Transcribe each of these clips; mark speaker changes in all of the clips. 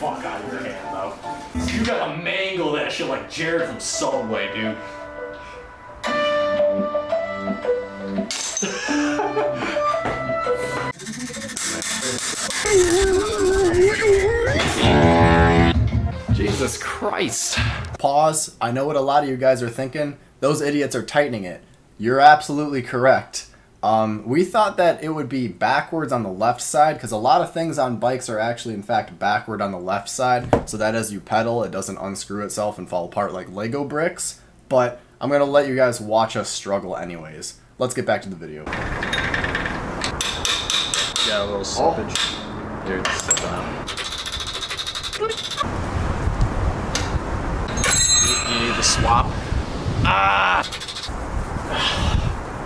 Speaker 1: fuck out of your hand, though. You gotta mangle that shit like Jared from Subway, dude. Jesus Christ.
Speaker 2: Pause. I know what a lot of you guys are thinking. Those idiots are tightening it. You're absolutely correct. We thought that it would be backwards on the left side because a lot of things on bikes are actually in fact backward on the left side so that as you pedal it doesn't unscrew itself and fall apart like Lego bricks. But I'm going to let you guys watch us struggle anyways. Let's get back to the video.
Speaker 1: Yeah, a little slippage. Dude, sit down. You need to swap. Ah!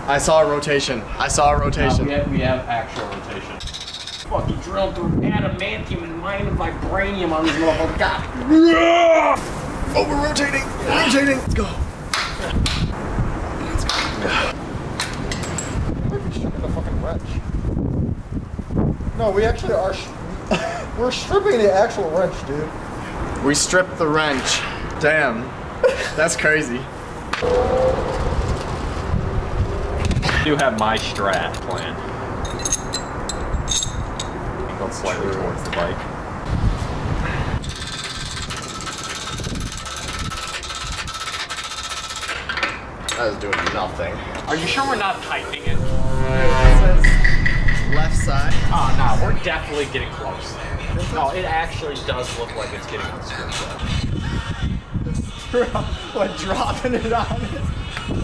Speaker 2: I saw a rotation. I saw a rotation.
Speaker 1: We have actual rotation. Fucking drilled through adamantium and mine and vibranium on this motherfucker. God.
Speaker 2: Oh, we're rotating. We're rotating. Let's go.
Speaker 3: Maybe stripping the fucking wrench. No, we actually are. We're stripping the actual wrench, dude.
Speaker 2: We stripped the wrench. Damn. That's crazy.
Speaker 1: I do have my strat plan. Go slightly towards the bike.
Speaker 2: That was doing nothing.
Speaker 1: Are you sure we're not tightening it?
Speaker 2: It says left side.
Speaker 1: Oh, no, we're definitely getting close. No, it actually does look like it's getting unscrewed.
Speaker 2: What, dropping it on it?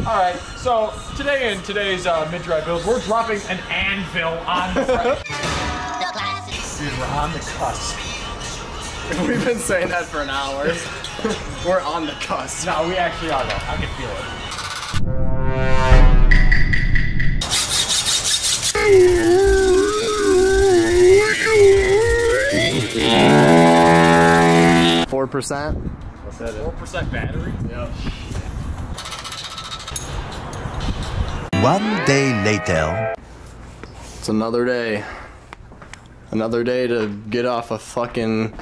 Speaker 1: Alright, so today in today's mid-drive build, we're dropping an anvil on the front. Dude, we're on the cusp.
Speaker 2: We've been saying that for an hour. We're on the cusp.
Speaker 1: No, we actually are though. I can feel it.
Speaker 2: 4%?
Speaker 1: What's that? 4% battery?
Speaker 2: Yeah.
Speaker 4: One day later.
Speaker 2: It's another day. Another day to get off a fucking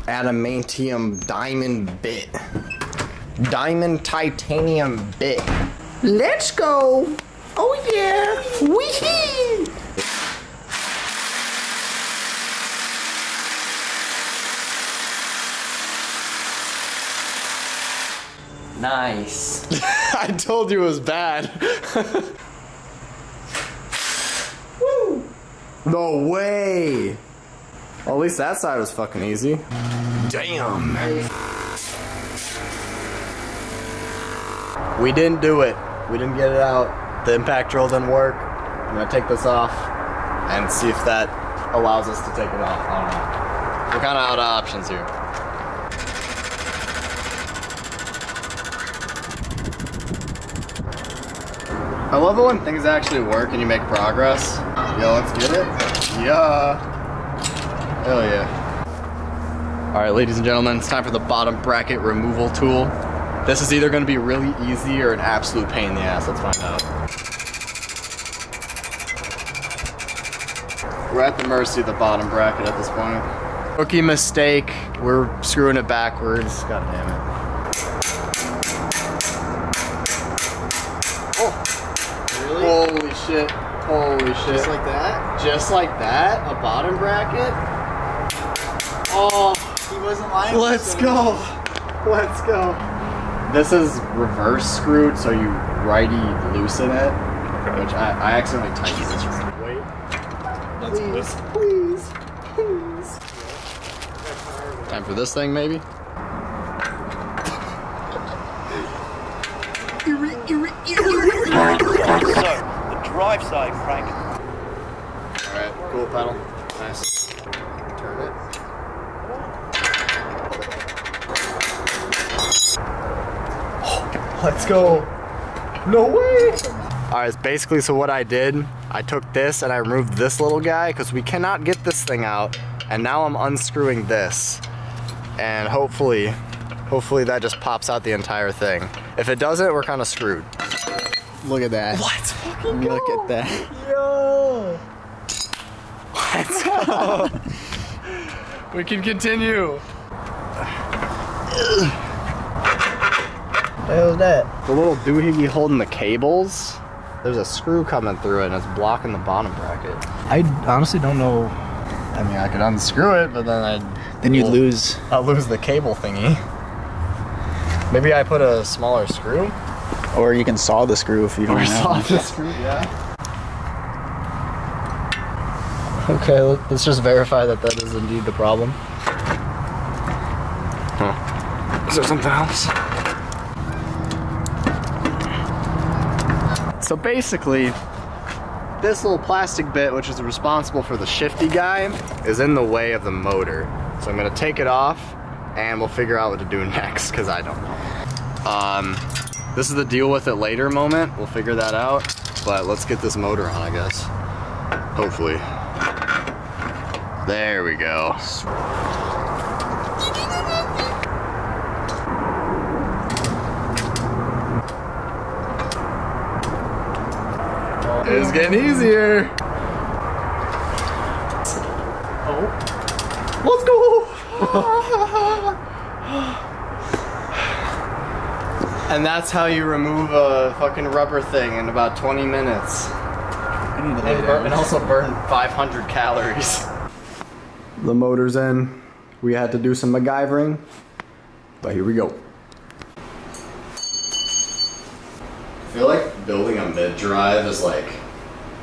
Speaker 2: adamantium diamond bit. Diamond titanium bit. Let's go! Oh yeah! Wee-hee!
Speaker 1: Nice.
Speaker 2: I told you it was bad. Woo! No way! Well, at least that side was fucking easy. Damn. We didn't do it. We didn't get it out. The impact drill didn't work. I'm gonna take this off and see if that allows us to take it off. I don't know. We're kind of out of options here. I love it when things actually work and you make progress. Yo, let's get it. Yeah. Hell yeah. Alright, ladies and gentlemen, it's time for the bottom bracket removal tool. This is either going to be really easy or an absolute pain in the ass. Let's find out. We're at the mercy of the bottom bracket at this point. Rookie mistake. We're screwing it backwards. God damn it. Holy shit. Holy shit.
Speaker 3: Just like that?
Speaker 2: Just like that? A bottom bracket? Oh,
Speaker 3: He wasn't lying.
Speaker 2: let's go. Let's go. This is reverse screwed, so you righty loosen it, which I accidentally tightened this. Wait. Please, please, please. Time for this thing, maybe?
Speaker 5: So, the drive side crank.
Speaker 2: Alright, cool pedal. Nice. Turn it. Let's go. No way. Alright, basically, so what I did, I took this and I removed this little guy because we cannot get this thing out. And now I'm unscrewing this. And hopefully Hopefully that just pops out the entire thing. If it doesn't, we're kind of screwed. Look at that.
Speaker 3: Let's fucking go.
Speaker 2: Look at that.
Speaker 3: Yo.
Speaker 2: Let's go. We can continue. What the hell is that? The little doohickey holding the cables. There's a screw coming through it and it's blocking the bottom bracket. I honestly don't know. I mean, I could unscrew it, but then you'd lose. I'll lose the cable thingy. Maybe I put a smaller screw? Or you can saw the screw if you don't have one. Saw the screw, yeah. Okay, let's just verify that that is indeed the problem. Huh. Is there something else? So basically, this little plastic bit, which is responsible for the shifty guy, is in the way of the motor. So I'm gonna take it off and we'll figure out what to do next, because I don't know. This is the deal with it later moment. We'll figure that out, but let's get this motor on, I guess. Hopefully. There we go. It's getting easier. Oh. Let's go. And that's how you remove a fucking rubber thing in about 20 minutes. And also burn 500 calories. The motor's in. We had to do some MacGyvering, but here we go. I feel like building a mid-drive is like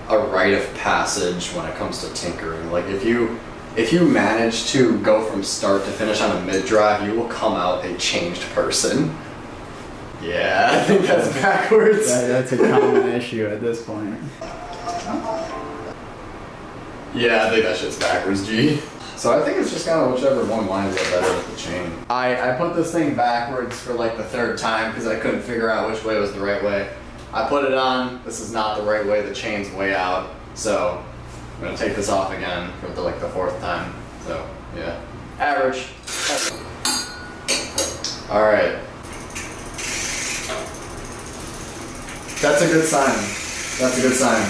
Speaker 2: a rite of passage when it comes to tinkering. Like if you manage to go from start to finish on a mid-drive, you will come out a changed person. Yeah, I think that's backwards.
Speaker 4: That's a common issue at this point.
Speaker 2: Yeah, I think that shit's backwards, G. So I think it's just kind of whichever one lines up better with the chain. I put this thing backwards for like the third time because I couldn't figure out which way was the right way. I put it on, this is not the right way, the chain's way out. So I'm gonna take this off again for the fourth time. So yeah, average. All right. That's a good sign. That's a good sign.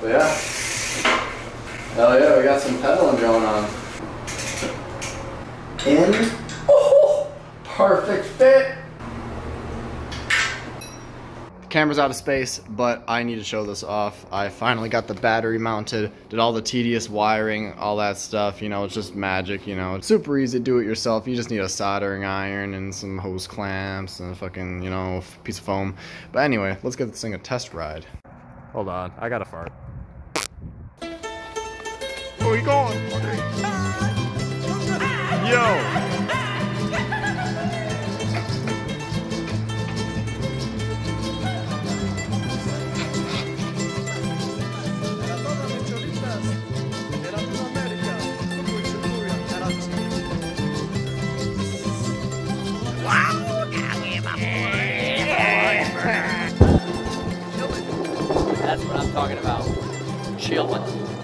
Speaker 2: But yeah. Hell yeah, we got some pedaling going on. In. Oh, perfect fit. The camera's out of space, but I need to show this off. I finally got the battery mounted, did all the tedious wiring, all that stuff. You know, it's just magic, you know. It's super easy to do it yourself. You just need a soldering iron and some hose clamps and a fucking, you know, piece of foam. But anyway, let's give this thing a test ride. Hold on, I got a fart. Where you going? Yo!
Speaker 6: That's what I'm talking about. Chillin'.